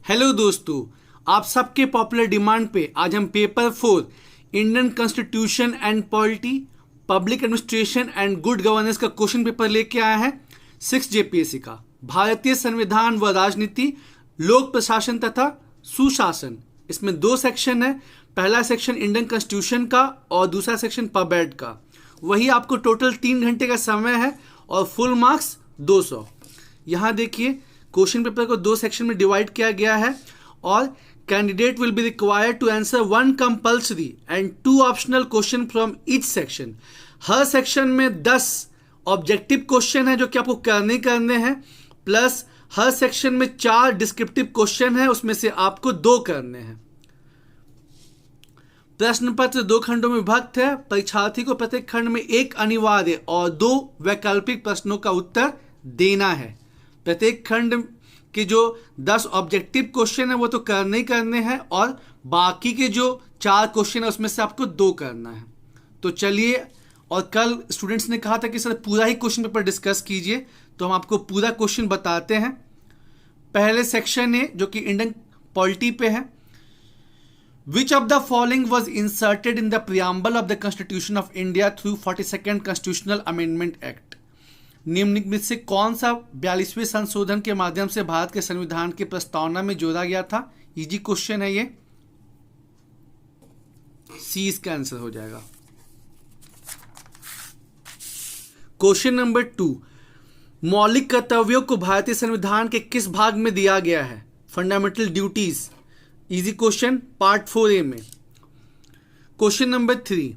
Hello दोस्तों, आप सबके पॉपुलर डिमांड पे आज हम paper 4 Indian constitution and polity, public administration and good governance का क्वेश्चन पेपर लेके आए हैं 6 जेपीएससी का। भारतीय संविधान व राजनीति, लोक प्रशासन तथा सुशासन। इसमें 2 सेक्शन है। पहला सेक्शन इंडियन कॉन्स्टिट्यूशन का और दूसरा सेक्शन पबैड का। वही आपको टोटल 3 घंटे का समय है और फुल मार्क्स 200। यहाँ देखिए क्वेश्चन पेपर को 2 सेक्शन में डिवाइड किया गया है और candidate will be required to answer 1 compulsory and 2 optional question from each section. हर सेक्शन में 10 ऑब्जेक्टिव क्वेश्चन है जो कि आपको करने हैं, प्लस हर सेक्शन में 4 डिस्क्रिप्टिव क्वेश्चन है, उसमें से आपको 2 करने हैं। प्रश्न पत्र 2 खंडों में विभक्त है। परीक्षार्थी को प्रत्येक खंड में 1 अनिवार्य और 2 वैकल्पिक प्रश्नों का उत्तर देना है। प्रत्येक खंड के जो 10 ऑब्जेक्टिव क्वेश्चन है वो तो करने हैं और बाकी के जो 4 क्वेश्चन है उसमें से आपको 2 करना है। तो चलिए, और कल स्टूडेंट्स ने कहा था कि सर पूरा ही क्वेश्चन पेपर डिस्कस कीजिए, तो हम आपको पूरा क्वेश्चन बताते हैं। पहले सेक्शन है जो कि इंडियन पॉलिटी पे है। Which of the following was inserted in the preamble of the Constitution of India through 42nd Constitutional Amendment Act? निम्नलिखित से कौन सा 42वें संशोधन के माध्यम से भारत के संविधान की प्रस्तावना में जोड़ा गया था? इजी क्वेश्चन है ये, सी इसका आंसर हो जाएगा। क्वेश्चन नंबर 2, मौलिक कर्तव्यों को भारतीय संविधान के किस भाग में दिया गया है? Fundamental duties. Easy question, part 4A में। क्वेश्चन नंबर 3,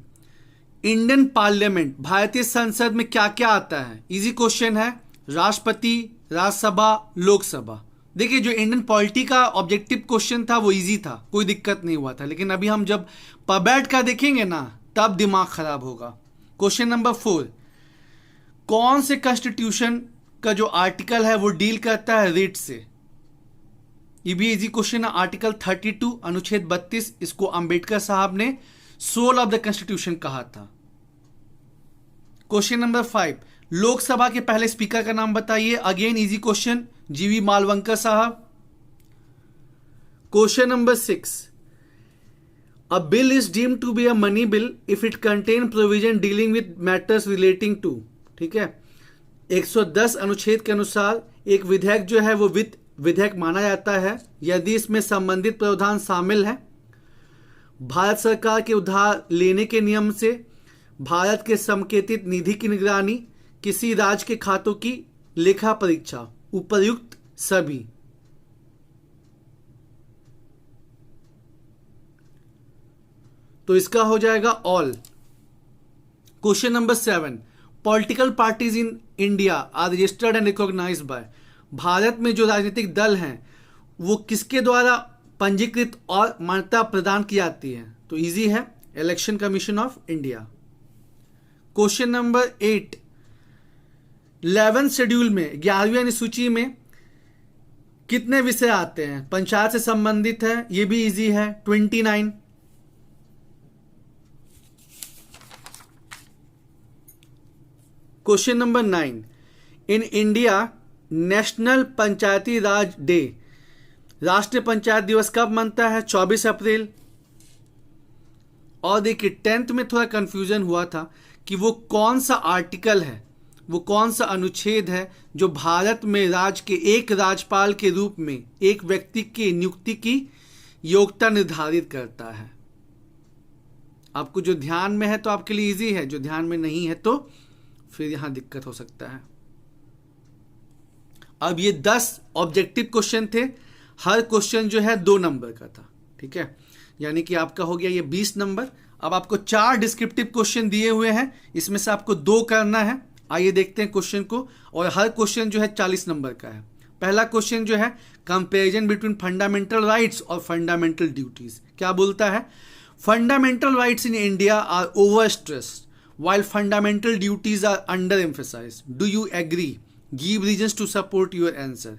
इंडियन पार्लियामेंट, भारतीय संसद में क्या क्या आता है? इजी क्वेश्चन है, राष्ट्रपति, राज्यसभा, लोकसभा। देखिए जो इंडियन पॉलिटी का ऑब्जेक्टिव क्वेश्चन था वो इजी था, कोई दिक्कत नहीं हुआ था, लेकिन अभी हम जब पबैड का देखेंगे ना तब दिमाग खराब होगा। क्वेश्चन नंबर 4, कौन से कॉन्स्टिट्यूशन का जो आर्टिकल है वो डील करता है रिट से? ये भी इजी क्वेश्चन है। आर्टिकल 32 अनुच्छेद 32, इसको अंबेडकर साहब ने सोल ऑफ द कॉन्स्टिट्यूशन कहा था। क्वेश्चन नंबर 5, लोकसभा के पहले स्पीकर का नाम बताइए। Again easy question, GV Malvankar साहब। Question number 6, a bill is deemed to be a money bill if it contain provision dealing with matters relating to. ठीक है, 110 अनुच्छेद के अनुसार एक विधेयक जो है वो वित्त विधेयक माना जाता है यदि इसमें संबंधित प्रावधान शामिल है। भारत सरकार के उधार लेने के नियम से भारत के संकेतित निधि की निगरानी, किसी राज्य के खातों की लेखा परीक्षा, उपर्युक्त सभी। तो इसका हो जाएगा all. Question number 7, political parties in India are registered and recognised by. Bharat में जो राजनीतिक दल हैं वो किसके द्वारा पंजीकृत और मान्यता प्रदान की जाती है? तो इजी है, election commission of India. Question number 8, 11 schedule में 11वीं अनुसूची में कितने विषय आते हैं? पंचायत से संबंधित है, ये भी इजी है, 29। Question number 9, in India national Panchayati Raj day, राष्ट्रीय पंचायत दिवस कब मनता है? 24 अप्रैल। और देखिए 10th में थोड़ा कंफ्यूजन हुआ था कि वो कौन सा आर्टिकल है, वो कौन सा अनुच्छेद है जो भारत में राज्य के एक राज्यपाल के रूप में एक व्यक्ति की नियुक्ति की योग्यता निर्धारित करता है। आपको जो ध्यान में है तो आपके लिए इजी है, जो ध्यान में नहीं है तो फिर यहां दिक्कत हो सकता है। अब ये 10 ऑब्जेक्टिव क्वेश्चन थे, हर क्वेश्चन जो है 2 नंबर का था। ठीक है, यानी कि आपका हो गया ये 20 नंबर। अब आपको 4 डिस्क्रिप्टिव क्वेश्चन दिए हुए हैं, इसमें से आपको 2 करना है। आइए देखते हैं क्वेश्चन को, और हर क्वेश्चन जो है 40 नंबर का है। पहला क्वेश्चन जो है, कंपेरिजन बिटवीन फंडामेंटल राइट्स और फंडामेंटल ड्यूटीज। क्या बोलता है? Fundamental rights in India are over stressed while fundamental duties are under emphasized. Do you agree? Give reasons to support your answer.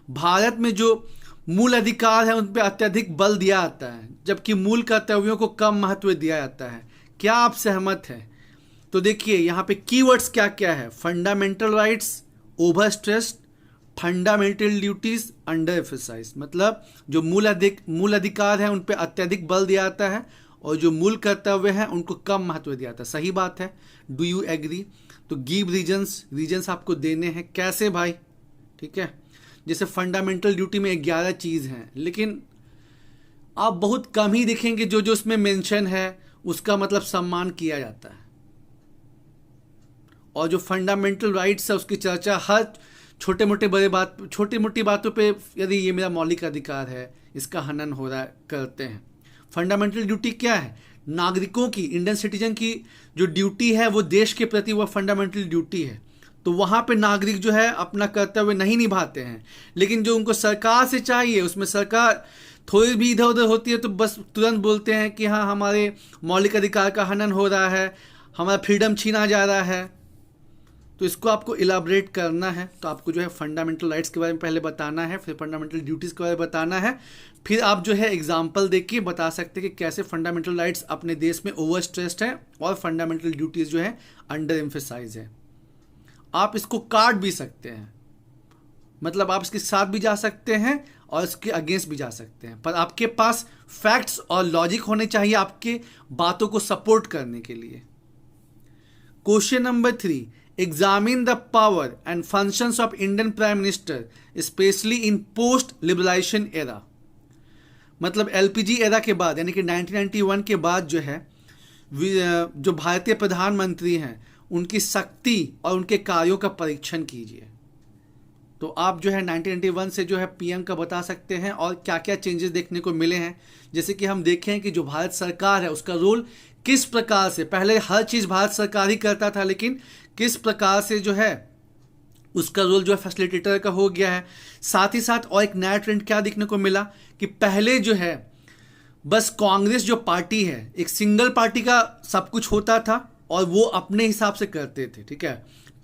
Bharat में जो मूल अधिकार है उन पर अत्यधिक बल दिया जाता है, जबकि मूल कर्तव्यों को कम महत्व दिया जाता है। क्या आप सहमत हैं? तो देखिए यहाँ पे कीवर्ड्स क्या क्या है? Fundamental rights, over stressed, fundamental duties under emphasise, मतलब जो मूल अधिकार है उन पे अत्यधिक बल दिया जाता है और जो मूल कर्तव्य है उनको कम महत्व दिया जाता है। सही बात है। Do you agree? तो गिव रीजंस आपको देने हैं। कैसे भाई? ठीक है, जैसे फंडामेंटल ड्यूटी में 11 चीज़ हैं, लेकिन आप बहुत कम ही देखेंगे जो जो उसमें मेंशन है उसका मतलब सम्मान किया जाता है। और जो फंडामेंटल राइट्स है उसकी चर्चा हर छोटी मोटी बातों पे, यदि ये मेरा मौलिक अधिकार है, इसका हनन हो रहा है, करते हैं। फंडामेंटल ड्यूटी क्या है? नागरिकों की, इंडियन सिटीजन की जो ड्यूटी है वो देश के प्रति, वह फंडामेंटल ड्यूटी है। तो वहाँ पे नागरिक जो है अपना कर्तव्य नहीं निभाते हैं, लेकिन जो उनको सरकार से चाहिए उसमें सरकार थोड़ी भी इधर उधर होती है तो बस तुरंत बोलते हैं कि हाँ हमारे मौलिक अधिकार का हनन हो रहा है, हमारा फ्रीडम छीना जा रहा है। तो इसको आपको इलाबरेट करना है। तो आपको जो है फंडामेंटल राइट्स के बारे में पहले बताना है, फिर फंडामेंटल ड्यूटीज़ के बारे में बताना है, फिर आप जो है एग्जाम्पल देख के बता सकते हैं कि कैसे फंडामेंटल राइट्स अपने देश में ओवर स्ट्रेस्ड है और फंडामेंटल ड्यूटीज़ जो है अंडर एम्फेसाइज है। आप इसको काट भी सकते हैं, मतलब आप इसके साथ भी जा सकते हैं और इसके अगेंस्ट भी जा सकते हैं, पर आपके पास फैक्ट्स और लॉजिक होने चाहिए आपके बातों को सपोर्ट करने के लिए। Question number 3, examine the power and functions of Indian prime minister specially in post liberalisation era. मतलब एलपीजी एरा के बाद, यानी कि 1991 के बाद जो है जो भारतीय प्रधानमंत्री हैं उनकी शक्ति और उनके कार्यों का परीक्षण कीजिए। तो आप जो है 1991 से जो है पीएम का बता सकते हैं और क्या क्या चेंजेस देखने को मिले हैं। जैसे कि हम देखें कि जो भारत सरकार है उसका रोल किस प्रकार से, पहले हर चीज़ भारत सरकार ही करता था, लेकिन किस प्रकार से जो है उसका रोल जो है फैसिलिटेटर का हो गया है। साथ ही साथ और एक नया ट्रेंड क्या देखने को मिला कि पहले जो है बस कांग्रेस जो पार्टी है एक सिंगल पार्टी का सब कुछ होता था और वो अपने हिसाब से करते थे। ठीक है,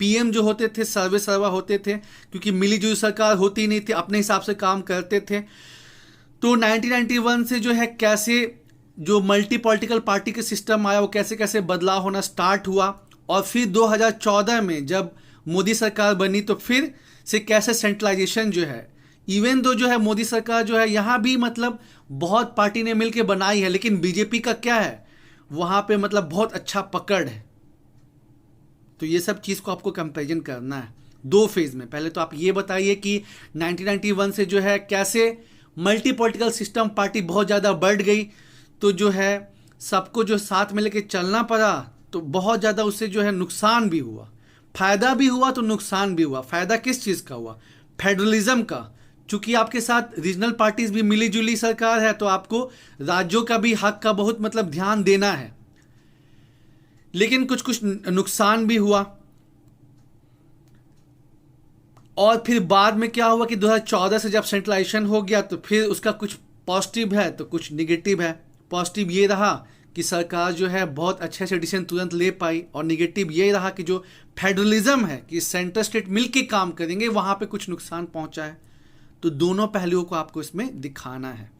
पीएम जो होते थे सर्वे सर्वा होते थे, क्योंकि मिली जुली सरकार होती नहीं थी, अपने हिसाब से काम करते थे। तो 1991 से जो है कैसे जो मल्टी पॉलिटिकल पार्टी के सिस्टम आया वो कैसे कैसे बदलाव होना स्टार्ट हुआ, और फिर 2014 में जब मोदी सरकार बनी तो फिर से कैसे सेंट्रलाइजेशन जो है, इवन दो जो है मोदी सरकार जो है यहाँ भी मतलब बहुत पार्टी ने मिलकर बनाई है, लेकिन बीजेपी का क्या है वहाँ पे मतलब बहुत अच्छा पकड़ है। तो ये सब चीज़ को आपको कंपैरिजन करना है 2 फेज में। पहले तो आप ये बताइए कि 1991 से जो है कैसे मल्टी पॉलिटिकल सिस्टम पार्टी बहुत ज़्यादा बढ़ गई, तो जो है सबको जो साथ में लेके चलना पड़ा, तो बहुत ज़्यादा उससे जो है नुकसान भी हुआ, फ़ायदा भी हुआ तो नुकसान भी हुआ। फ़ायदा किस चीज़ का हुआ? फेडरलिज्म का। चूँकि आपके साथ रीजनल पार्टीज भी मिली जुली सरकार है तो आपको राज्यों का भी हक का बहुत मतलब ध्यान देना है, लेकिन कुछ कुछ नुकसान भी हुआ। और फिर बाद में क्या हुआ कि 2014 से जब सेंट्रलाइजेशन हो गया तो फिर उसका कुछ पॉजिटिव है तो कुछ निगेटिव है। पॉजिटिव ये रहा कि सरकार जो है बहुत अच्छे से डिसीजन तुरंत ले पाई, और निगेटिव ये रहा कि जो फेडरलिज्म है कि सेंटर स्टेट मिलके काम करेंगे, वहाँ पे कुछ नुकसान पहुँचा है। तो दोनों पहलुओं को आपको इसमें दिखाना है।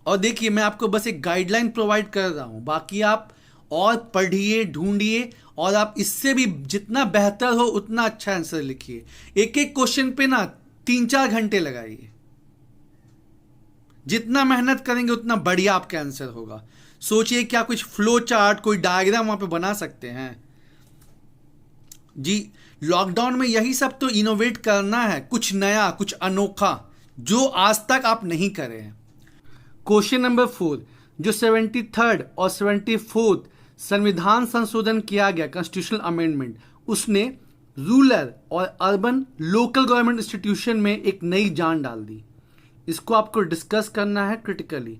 और देखिए मैं आपको बस एक गाइडलाइन प्रोवाइड कर रहा हूं, बाकी आप और पढ़िए, ढूंढिए, और आप इससे भी जितना बेहतर हो उतना अच्छा आंसर लिखिए। एक एक क्वेश्चन पे ना 3-4 घंटे लगाइए। जितना मेहनत करेंगे उतना बढ़िया आपका आंसर होगा। सोचिए क्या कुछ फ्लो चार्ट, कोई डायग्राम वहां पे बना सकते हैं जी। लॉकडाउन में यही सब तो इनोवेट करना है, कुछ नया, कुछ अनोखा जो आज तक आप नहीं करे हैं। क्वेश्चन नंबर 4, जो 73rd और 74th संविधान संशोधन किया गया कॉन्स्टिट्यूशनल अमेंडमेंट, उसने रूरल और अर्बन लोकल गवर्नमेंट इंस्टीट्यूशन में एक नई जान डाल दी। इसको आपको डिस्कस करना है क्रिटिकली।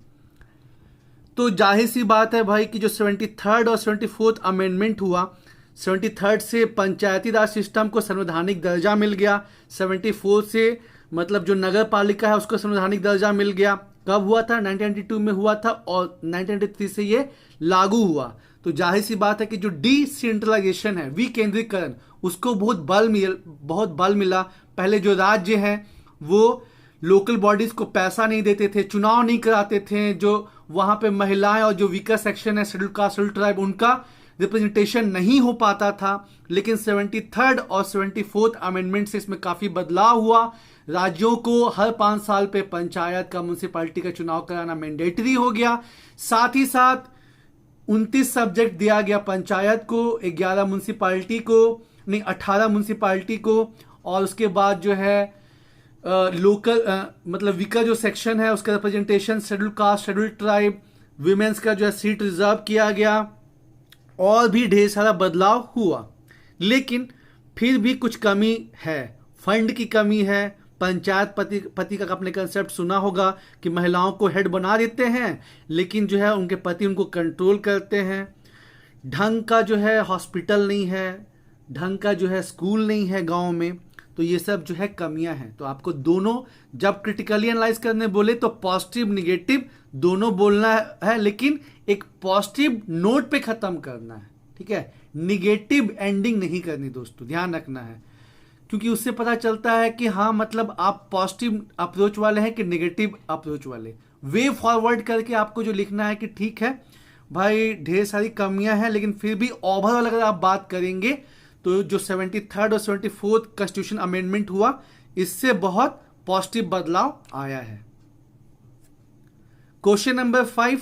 तो जाहिर सी बात है भाई कि जो 73rd और 74th अमेंडमेंट हुआ, 73rd से पंचायती राज सिस्टम को संवैधानिक दर्जा मिल गया, 74 से मतलब जो नगर पालिका है उसको संवैधानिक दर्जा मिल गया। कब हुआ था? 1992 में हुआ था, और 1993 से ये लागू हुआ। तो जाहिर सी बात है कि जो डिसेंट्रलाइजेशन है, विकेंद्रीकरण, उसको बहुत बल मिला। पहले जो राज्य हैं वो लोकल बॉडीज को पैसा नहीं देते थे, चुनाव नहीं कराते थे, जो वहाँ पे महिलाएं और जो वीकर सेक्शन है, शेड्यूल कास्ट, शेड्यूल ट्राइब, उनका रिप्रेजेंटेशन नहीं हो पाता था, लेकिन 73rd और 74th अमेंडमेंट से इसमें काफी बदलाव हुआ। राज्यों को हर 5 साल पे पंचायत का, म्यूनिसिपैलिटी का चुनाव कराना मैंडेटरी हो गया। साथ ही साथ 29 सब्जेक्ट दिया गया पंचायत को, 11 म्यूनिसिपैलिटी को, नहीं 18 म्यूनिसिपैलिटी को, और उसके बाद जो है लोकल मतलब वीकर जो सेक्शन है उसका representation, schedule caste, schedule tribe, women's का जो है सीट रिजर्व किया गया, और भी ढेर सारा बदलाव हुआ। लेकिन फिर भी कुछ कमी है, फंड की कमी है। पंचायत पति का आपने कंसेप्ट सुना होगा कि महिलाओं को हेड बना देते हैं, लेकिन जो है उनके पति उनको कंट्रोल करते हैं। ढंग का जो है हॉस्पिटल नहीं है, ढंग का जो है स्कूल नहीं है गांव में, तो ये सब जो है कमियां हैं। तो आपको दोनों जब क्रिटिकली एनालाइज करने बोले तो पॉजिटिव निगेटिव दोनों बोलना है, लेकिन एक पॉजिटिव नोट पे खत्म करना है, ठीक है। निगेटिव एंडिंग नहीं करनी दोस्तों, ध्यान रखना है, क्योंकि उससे पता चलता है कि हाँ मतलब आप पॉजिटिव अप्रोच वाले हैं कि नेगेटिव अप्रोच वाले। वे फॉरवर्ड करके आपको जो लिखना है कि ठीक है भाई ढेर सारी कमियां हैं, लेकिन फिर भी ओवरऑल अगर आप बात करेंगे तो जो 73rd और 74th कॉन्स्टिट्यूशन अमेंडमेंट हुआ, इससे बहुत पॉजिटिव बदलाव आया है। क्वेश्चन नंबर 5,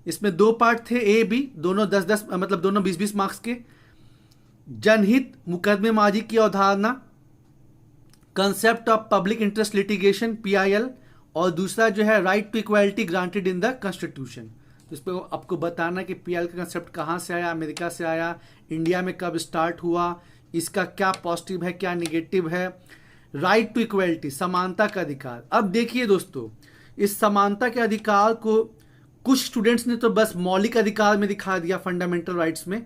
इसमें 2 पार्ट थे, ए बी, दोनों 10-10 मतलब दोनों 20-20 मार्क्स के। जनहित मुकदमेबाजी की अवधारणा, concept of public interest litigation PIL, और दूसरा जो है right to equality granted in the constitution. तो इस पर आपको बताना कि PIL का कंसेप्ट कहाँ से आया, अमेरिका से आया, इंडिया में कब स्टार्ट हुआ, इसका क्या पॉजिटिव है क्या निगेटिव है। राइट टू इक्वालिटी, समानता का अधिकार। अब देखिए दोस्तों, इस समानता के अधिकार को कुछ स्टूडेंट्स ने तो बस मौलिक अधिकार में दिखा दिया, फंडामेंटल राइट्स में,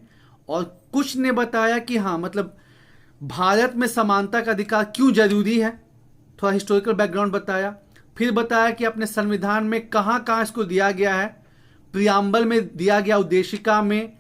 और कुछ ने बताया कि हाँ मतलब भारत में समानता का अधिकार क्यों जरूरी है, थोड़ा हिस्टोरिकल बैकग्राउंड बताया। फिर बताया कि अपने संविधान में कहाँ कहाँ इसको दिया गया है, प्रियम्बल में दिया गया, उद्देशिका में,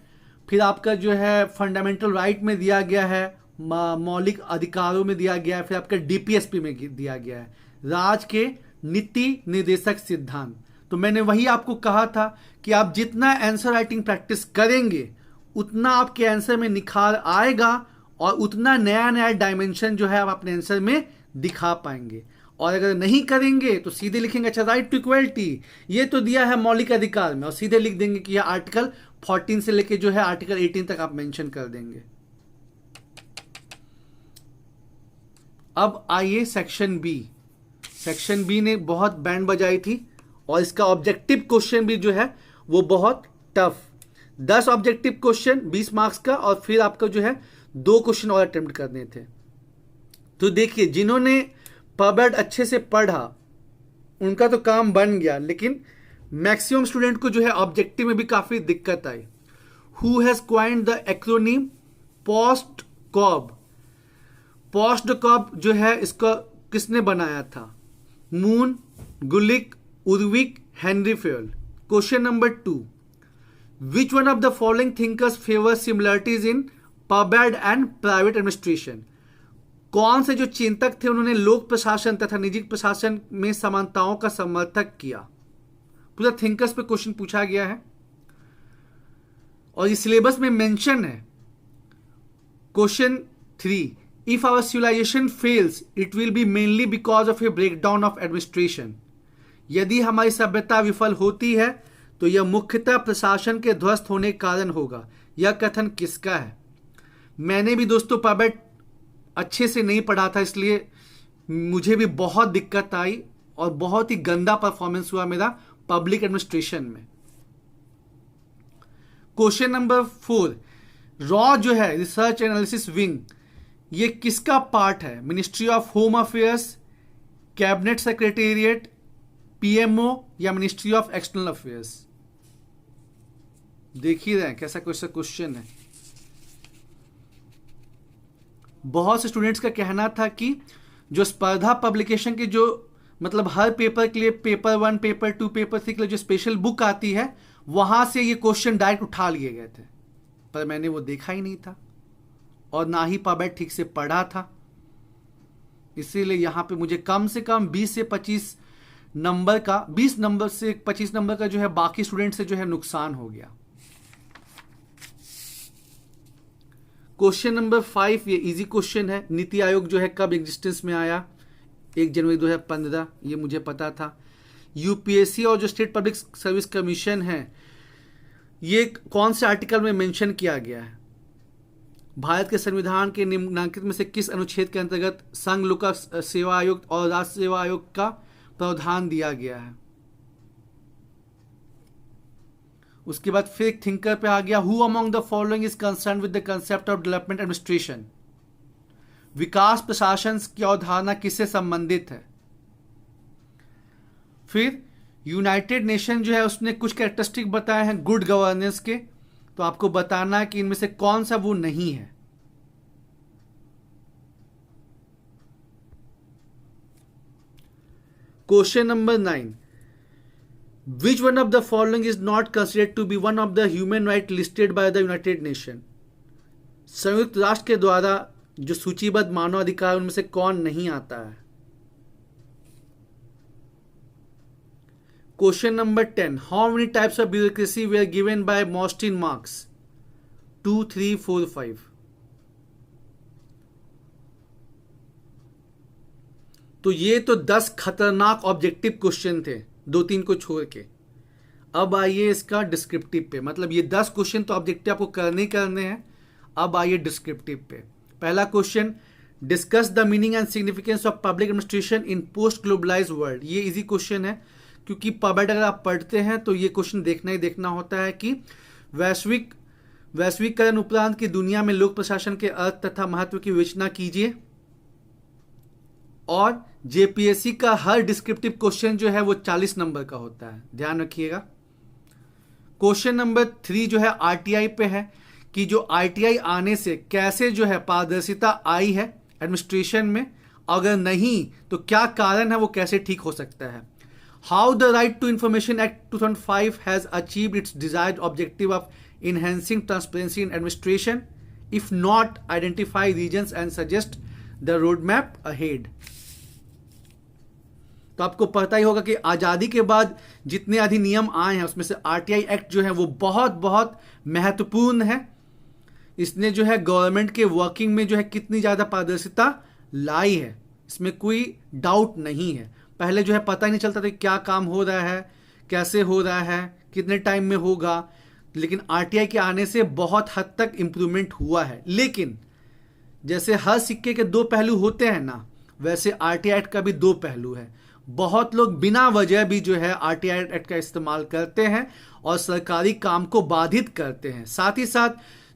फिर आपका जो है फंडामेंटल राइट में दिया गया है, मौलिक अधिकारों में दिया गया है, फिर आपका DPSP में दिया गया है, राज के नीति निर्देशक सिद्धांत। तो मैंने वही आपको कहा था कि आप जितना आंसर राइटिंग प्रैक्टिस करेंगे उतना आपके आंसर में निखार आएगा, और उतना नया नया डायमेंशन जो है आप अपने आंसर में दिखा पाएंगे। और अगर नहीं करेंगे तो सीधे लिखेंगे अच्छा राइट टू इक्वालिटी ये तो दिया है मौलिक अधिकार में, और सीधे लिख देंगे कि यह आर्टिकल 14 से लेके जो है आर्टिकल 18 तक आप मेंशन कर देंगे। अब आइए सेक्शन बी। सेक्शन बी ने बहुत बैंड बजाई थी, और इसका ऑब्जेक्टिव क्वेश्चन भी जो है वो बहुत टफ, 10 ऑब्जेक्टिव क्वेश्चन 20 मार्क्स का, और फिर आपको जो है 2 क्वेश्चन और अटेम्प्ट करने थे। तो देखिए, जिन्होंने पबेड अच्छे से पढ़ा उनका तो काम बन गया, लेकिन मैक्सिमम स्टूडेंट को जो है ऑब्जेक्टिव में भी काफी दिक्कत आई। Who has coined the acronym POSDCORB? POSDCORB जो है इसका किसने बनाया था? Mooney, Gulick, Urwick, Henri Fayol. Question number 2, which one of the following thinkers favour similarities in पबेड एंड प्राइवेट एडमिनिस्ट्रेशन? कौन से जो चिंतक थे उन्होंने लोक प्रशासन तथा निजी प्रशासन में समानताओं का समर्थक किया? पूरा थिंकर्स पे क्वेश्चन पूछा गया है, और ये सिलेबस में मेंशन है। Question 3, if our civilisation fails it will be mainly because of a breakdown of administration. यदि हमारी सभ्यता विफल होती है तो यह मुख्यतः प्रशासन के ध्वस्त होने के कारण होगा। यह कथन किसका है? मैंने भी दोस्तों पबेड अच्छे से नहीं पढ़ा था, इसलिए मुझे भी बहुत दिक्कत आई और बहुत ही गंदा परफॉर्मेंस हुआ मेरा पब्लिक एडमिनिस्ट्रेशन में। क्वेश्चन नंबर 4, रॉ जो है रिसर्च एनालिसिस विंग, ये किसका पार्ट है? Ministry of home affairs, cabinet secretariat, PMO या मिनिस्ट्री ऑफ एक्सटर्नल अफेयर्स? देख ही रहे हैं कैसा क्वेश्चन है। बहुत से स्टूडेंट्स का कहना था कि जो स्पर्धा पब्लिकेशन के जो मतलब हर पेपर के लिए पेपर 1, पेपर 2, पेपर 3 के लिए जो स्पेशल बुक आती है वहां से ये क्वेश्चन डायरेक्ट उठा लिए गए थे, पर मैंने वो देखा ही नहीं था और ना ही पबेड ठीक से पढ़ा था, इसीलिए यहां पे मुझे कम से कम 20 से 25 नंबर का 20 नंबर से 25 नंबर का जो है बाकी स्टूडेंट से जो है नुकसान हो गया। क्वेश्चन नंबर 5, ये इजी क्वेश्चन है। नीति आयोग जो है कब एग्जिस्टेंस में आया? 1 जनवरी 2015, ये मुझे पता था। यूपीएससी और जो स्टेट पब्लिक सर्विस कमीशन है, ये कौन से आर्टिकल में मेंशन किया गया है? भारत के संविधान के निम्नलिखित में से किस अनुच्छेद के अंतर्गत संघ लोक सेवा आयोग और राज्य सेवा आयोग का प्रावधान दिया गया है? उसके बाद फिर एक थिंकर पे आ गया, who among the following is concern with the concept of development administration? विकास प्रशासन की अवधारणा किससे संबंधित है? फिर यूनाइटेड नेशन जो है उसने कुछ कैरेक्टरिस्टिक बताए हैं गुड गवर्नेंस के, तो आपको बताना है कि इनमें से कौन सा वो नहीं है। Question number 9, which one of the following is not considered to be one of the human right listed by the United Nation? संयुक्त राष्ट्र के द्वारा जो सूचीबद्ध मानव अधिकार उनमें से कौन नहीं आता है? Question number 10, how many types of bureaucracy were given by Morstein Marx? 2, 3, 4, 5। तो ये तो 10 खतरनाक ऑब्जेक्टिव क्वेश्चन थे, 2-3 को छोड़ के। अब आइए इसका डिस्क्रिप्टिव पे, मतलब ये 10 क्वेश्चन तो ऑब्जेक्टिव आपको करने हैं। अब आइए डिस्क्रिप्टिव पे। पहला question, discuss the meaning and significance of public administration in post globalised world. ये इजी क्वेश्चन है, क्योंकि पब्लिक अगर आप पढ़ते हैं तो ये क्वेश्चन देखना ही देखना होता है कि वैश्वीकरण उपरांत की दुनिया में लोक प्रशासन के अर्थ तथा महत्व की विवेचना कीजिए। और जेपीएससी का हर डिस्क्रिप्टिव क्वेश्चन जो है वो 40 नंबर का होता है, ध्यान रखिएगा। क्वेश्चन नंबर 3 जो है आरटीआई पे है, कि जो आरटीआई आने से कैसे जो है पारदर्शिता आई है एडमिनिस्ट्रेशन में, अगर नहीं तो क्या कारण है, वो कैसे ठीक हो सकता है। How the right to information act 2005 has achieved its desired objective of enhancing transparency in administration? If not, identify regions and suggest the roadmap ahead. तो आपको पता ही होगा कि आजादी के बाद जितने अधिनियम आए हैं उसमें से आरटीआई एक्ट जो है वो बहुत बहुत महत्वपूर्ण है। इसने जो है गवर्नमेंट के वर्किंग में जो है कितनी ज्यादा पारदर्शिता लाई है, इसमें कोई डाउट नहीं है। पहले जो है पता ही नहीं चलता था क्या काम हो रहा है, कैसे हो रहा है, कितने टाइम में होगा, लेकिन आरटीआई के आने से बहुत हद तक इंप्रूवमेंट हुआ है। लेकिन जैसे हर सिक्के के 2 पहलू होते हैं ना, वैसे आरटीआई एक्ट का भी 2 पहलू है। बहुत लोग बिना वजह भी जो है आरटीआई एक्ट का इस्तेमाल करते हैं और सरकारी काम को बाधित करते हैं। साथ ही साथ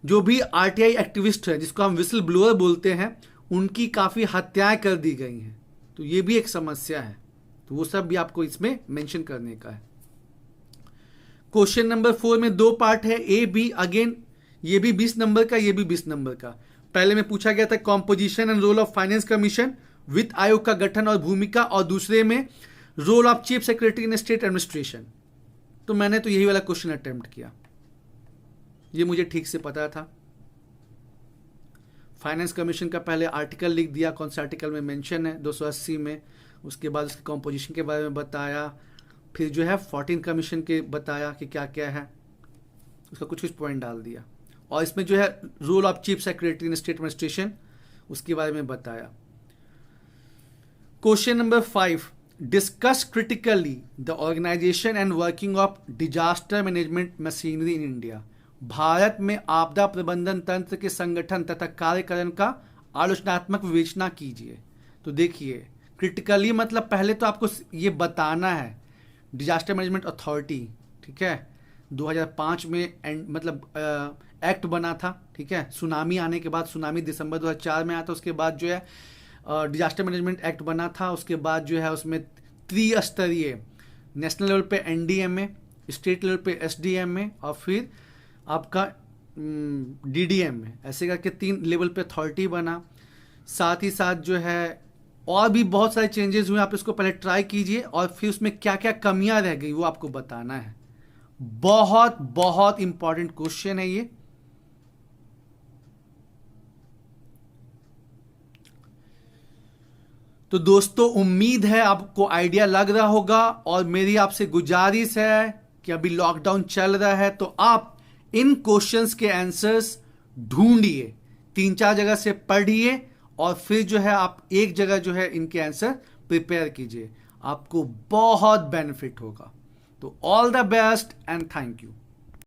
जो भी आरटीआई एक्टिविस्ट है, जिसको हम विसल ब्लोअर बोलते हैं, उनकी काफ़ी हत्याएं कर दी गई हैं। तो ये भी एक समस्या है, तो वो सब भी आपको इसमें मेंशन करने का है। क्वेश्चन नंबर 4 में 2 पार्ट है, ए बी। अगेन ये भी 20 नंबर का, ये भी 20 नंबर का। पहले में पूछा गया था composition and role of finance commission, वित्त आयोग का गठन और भूमिका, और दूसरे में role of chief secretary in state administration. तो मैंने तो यही वाला क्वेश्चन अटेम्प्ट किया, ये मुझे ठीक से पता था। फाइनेंस कमीशन का पहले आर्टिकल लिख दिया, कौन सा आर्टिकल में मेंशन है, 280 में। उसके बाद उसके कॉम्पोजिशन के बारे में बताया, फिर जो है 14 कमीशन के बताया कि क्या क्या है, उसका कुछ कुछ पॉइंट डाल दिया। और इसमें जो है role of chief secretary in state administration, उसके बारे में बताया। Question number 5, discuss critically the organisation and working of disaster management machinery in India. भारत में आपदा प्रबंधन तंत्र के संगठन तथा कार्यकरण का आलोचनात्मक विवेचना कीजिए। तो देखिए, क्रिटिकली मतलब पहले तो आपको ये बताना है, डिजास्टर मैनेजमेंट अथॉरिटी, ठीक है, 2005 में मतलब एक्ट बना था, ठीक है। सुनामी आने के बाद, सुनामी दिसंबर 2004 में आया था, उसके बाद जो है डिजास्टर मैनेजमेंट एक्ट बना था। उसके बाद जो है उसमें त्रिस्तरीय, नेशनल लेवल पे एनडीएमए, स्टेट लेवल पे एसडीएमए और फिर आपका डीडीएमए, ऐसे करके 3 लेवल पे अथॉरिटी बना। साथ ही साथ जो है और भी बहुत सारे चेंजेस हुए, आप इसको पहले ट्राई कीजिए और फिर उसमें क्या क्या कमियां रह गई वो आपको बताना है। बहुत बहुत इंपॉर्टेंट क्वेश्चन है ये। तो दोस्तों, उम्मीद है आपको आइडिया लग रहा होगा, और मेरी आपसे गुजारिश है कि अभी लॉकडाउन चल रहा है तो आप इन क्वेश्चंस के आंसर्स ढूंढिए, 3-4 जगह से पढ़िए और फिर जो है आप एक जगह जो है इनके आंसर प्रिपेयर कीजिए, आपको बहुत बेनिफिट होगा। तो all the best and thank you.